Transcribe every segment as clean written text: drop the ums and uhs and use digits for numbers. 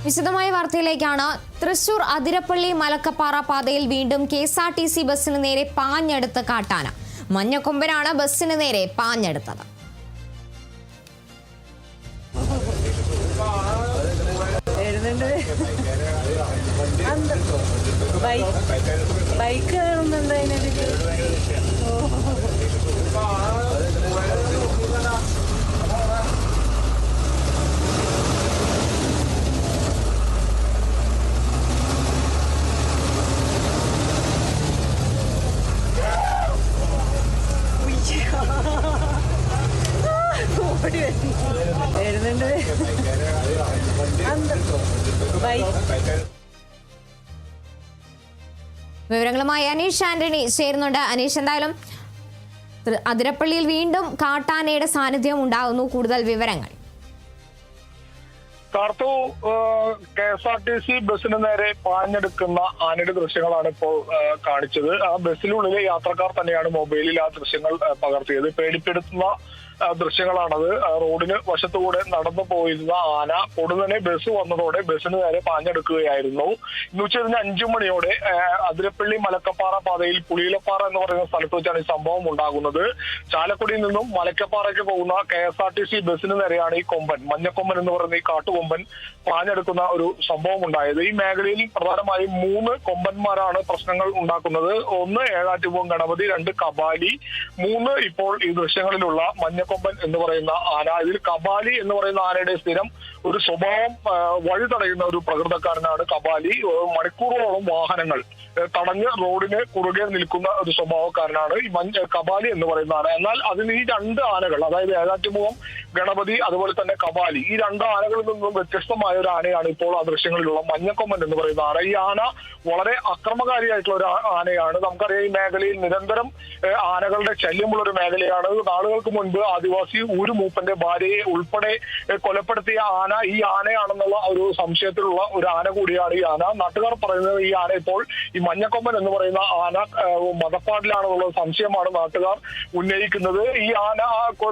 വിശദമായ വാർത്തയിലേക്കാണ്. തൃശൂർ അതിരപ്പള്ളി മലക്കപ്പാറ പാതയിൽ വീണ്ടും KSRTC ബസ്സിന് നേരെ പാഞ്ഞെടുത്ത കാട്ടാന. മഞ്ഞക്കൊമ്പനാണ് ബസ്സിന് നേരെ പാഞ്ഞെടുത്തത്. ബൈക്ക് വരുന്നുണ്ട്. വിവരങ്ങളുമായി അനീഷ് ആന്റണി ചേരുന്നുണ്ട്. അനീഷ്, എന്തായാലും അതിരപ്പള്ളിയിൽ വീണ്ടും കാട്ടാനയുടെ സാന്നിധ്യം ഉണ്ടാകുന്നു. കൂടുതൽ വിവരങ്ങൾ. കാർത്തു, KSRTC ബസ്സിന് നേരെ പാഞ്ഞെടുക്കുന്ന ആനയുടെ ദൃശ്യങ്ങളാണ് ഇപ്പോൾ കാണിച്ചത്. ആ ബസ്സിനുള്ളിലെ യാത്രക്കാർ തന്നെയാണ് മൊബൈലിൽ ആ ദൃശ്യങ്ങൾ പകർത്തിയത്. പേടിപ്പെടുത്തുന്ന ദൃശ്യങ്ങളാണത്. റോഡിന് വശത്തുകൂടെ നടന്നു പോയിരുന്ന ആന ഉടനെ ബസ് വന്നതോടെ ബസ്സിന് നേരെ പാഞ്ഞെടുക്കുകയായിരുന്നു. ഇന്ന് ഉച്ചതിന് 5 മണിയോടെ അതിരപ്പള്ളി മലക്കപ്പാറ പാതയിൽ പുളിയിലപ്പാറ എന്ന് പറയുന്ന സ്ഥലത്ത് വെച്ചാണ് ഈ സംഭവം ഉണ്ടാകുന്നത്. ചാലക്കുടിയിൽ നിന്നും മലക്കപ്പാറയ്ക്ക് പോകുന്ന KSRTC ബസ്സിന് നേരെയാണ് ഈ കൊമ്പൻ, മഞ്ഞക്കൊമ്പൻ എന്ന് പറയുന്ന ഈ കാട്ടുകൊമ്പൻ പാഞ്ഞെടുക്കുന്ന ഒരു സംഭവം ഉണ്ടായത്. ഈ മേഖലയിൽ പ്രധാനമായും 3 കൊമ്പന്മാരാണ് പ്രശ്നങ്ങൾ ഉണ്ടാക്കുന്നത്. 1 ഏഴാറ്റുപുഴം ഗണപതി, 2 കബാലി, 3 ഇപ്പോൾ ഈ ദൃശ്യങ്ങളിലുള്ള മഞ്ഞക്കൊമ്പൻ എന്ന് പറയുന്ന ആന. ഇതിൽ കബാലി എന്ന് പറയുന്ന ആനയുടെ സ്ഥിരം ഒരു സ്വഭാവം വഴി തടയുന്ന ഒരു പ്രകൃതക്കാരനാണ് കബാലി. മണിക്കൂറുകളോളം വാഹനങ്ങൾ തടഞ്ഞ് റോഡിന് കുറുകെ നിൽക്കുന്ന ഒരു സ്വഭാവക്കാരനാണ് ഈ കബാലി എന്ന് പറയുന്ന ആന. എന്നാൽ അതിന് ഈ 2 ആനകൾ, അതായത് ഏഴാറ്റുമുഖം ഗണപതി അതുപോലെ തന്നെ കബാലി, ഈ 2 ആനകളിൽ നിന്നും വ്യത്യസ്തമായ ഒരു ആനയാണ് ഇപ്പോൾ ആ ദൃശ്യങ്ങളിലുള്ള മഞ്ഞക്കൊമ്പൻ എന്ന് പറയുന്ന ആന. ഈ ആന വളരെ അക്രമകാരിയായിട്ടുള്ള ഒരു ആനയാണ്. നമുക്കറിയാം, ഈ മേഖലയിൽ നിരന്തരം ആനകളുടെ ശല്യമുള്ള ഒരു മേഖലയാണ്. നാളുകൾക്ക് മുൻപ് ആദിവാസി ഊരുമൂപ്പന്റെ ഭാര്യയെ ഉൾപ്പെടെ കൊലപ്പെടുത്തിയ ആന ഈ ആനയാണെന്നുള്ള ഒരു സംശയത്തിലുള്ള ഒരു ആന കൂടിയാണ് ഈ ആന. നാട്ടുകാർ പറയുന്നത് ഈ ആന ഇപ്പോൾ ഈ മഞ്ഞക്കൊമ്പൻ എന്ന് പറയുന്ന ആന മതപ്പാടിലാണെന്നുള്ള സംശയമാണ് നാട്ടുകാർ ഉന്നയിക്കുന്നത്. ഈ ആന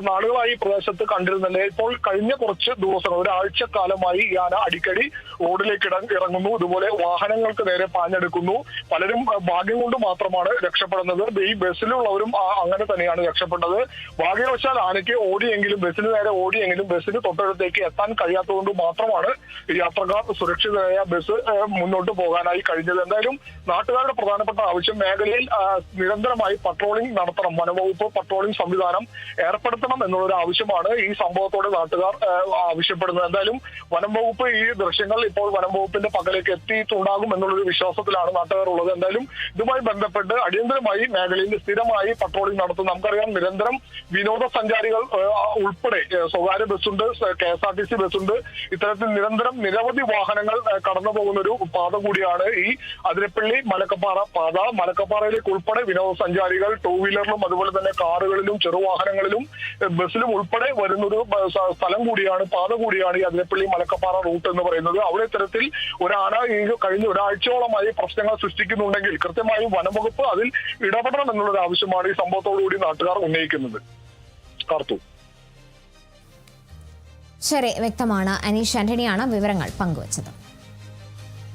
നാളുകളായി ഈ പ്രദേശത്ത് കണ്ടിരുന്നില്ല. ഇപ്പോൾ കഴിഞ്ഞ കുറച്ച് ദിവസങ്ങൾ, ഒരാഴ്ചക്കാലമായി ഈ ആന അടിക്കടി റോഡിലേക്ക് ഇറങ്ങുന്നു. ഇതുപോലെ വാഹനങ്ങൾക്ക് നേരെ പാഞ്ഞെടുക്കുന്നു. പലരും ഭാഗ്യം കൊണ്ട് മാത്രമാണ് രക്ഷപ്പെടുന്നത്. ഈ ബസ്സിലുള്ളവരും അങ്ങനെ തന്നെയാണ് രക്ഷപ്പെട്ടത്. ഭാഗ്യവശാൽ ആനയ്ക്ക് ഓടിയെങ്കിലും, ബസ്സിന് നേരെ ഓടിയെങ്കിലും ബസ്സിന് തൊട്ടടുത്തേക്ക് എത്താൻ കഴിയാത്തതുകൊണ്ട് മാത്രമാണ് യാത്രക്കാർ സുരക്ഷിതരായ ബസ് മുന്നോട്ട് പോകാനായി കഴിഞ്ഞത്. എന്തായാലും നാട്ടുകാരുടെ പ്രധാനപ്പെട്ട ആവശ്യം മേഖലയിൽ നിരന്തരമായി പട്രോളിംഗ് നടത്തണം, വനംവകുപ്പ് പട്രോളിംഗ് സംവിധാനം ഏർപ്പെടുത്തണം എന്നുള്ളൊരു ആവശ്യമാണ് ഈ സംഭവത്തോടെ നാട്ടുകാർ ആവശ്യപ്പെടുന്നത്. എന്തായാലും വനംവകുപ്പ് ഈ ദൃശ്യങ്ങൾ ഇപ്പോൾ വനംവകുപ്പിന്റെ പക്കലേക്ക് എത്തിയിട്ടുണ്ടാകും എന്നുള്ളൊരു വിശ്വാസത്തിലാണ് നാട്ടുകാർ ഉള്ളത്. എന്തായാലും ഇതുമായി ബന്ധപ്പെട്ട് അടിയന്തരമായി മേഖലയിൽ സ്ഥിരമായി പട്രോളിംഗ് നടത്തും. നമുക്കറിയാം, നിരന്തരം വിനോദസഞ്ചാരികൾ ഉൾപ്പെടെ സ്വകാര്യ ബസ്സുണ്ട്, KSRTC ബസ്സുണ്ട്, ഇത്തരത്തിൽ നിരന്തരം നിരവധി വാഹനങ്ങൾ കടന്നു പോകുന്ന ഒരു പാത കൂടിയാണ് ഈ അതിരപ്പള്ളി മലക്കപ്പാറ പാത. മലക്കപ്പാറയിലേക്ക് ഉൾപ്പെടെ വിനോദസഞ്ചാരികൾ 2 വീലറിലും അതുപോലെ തന്നെ കാറുകളിലും ചെറുവാഹനങ്ങളിലും ബസ്സിലും ഉൾപ്പെടെ വരുന്നൊരു സ്ഥലം കൂടിയാണ്, പാത കൂടിയാണ് ഈ അതിരപ്പള്ളി മലക്കപ്പാറ റൂട്ട് എന്ന് പറയുന്നത്. അവിടെ ഇത്തരത്തിൽ ഒരാന ഈ കഴിഞ്ഞ ഒരാഴ്ചയോളമായി പ്രശ്നങ്ങൾ സൃഷ്ടിക്കുന്നുണ്ടെങ്കിൽ കൃത്യമായും വനംവകുപ്പ് അതിൽ ഇടപെടണം എന്നുള്ളൊരു ആവശ്യമാണ് ഈ സംഭവത്തോടുകൂടി നാട്ടുകാർ ഉന്നയിക്കുന്നത്. കാർത്തു. ശരി, വ്യക്തമാണ്. അനീഷ് ആന്റണിയാണ് വിവരങ്ങൾ പങ്കുവച്ചത്.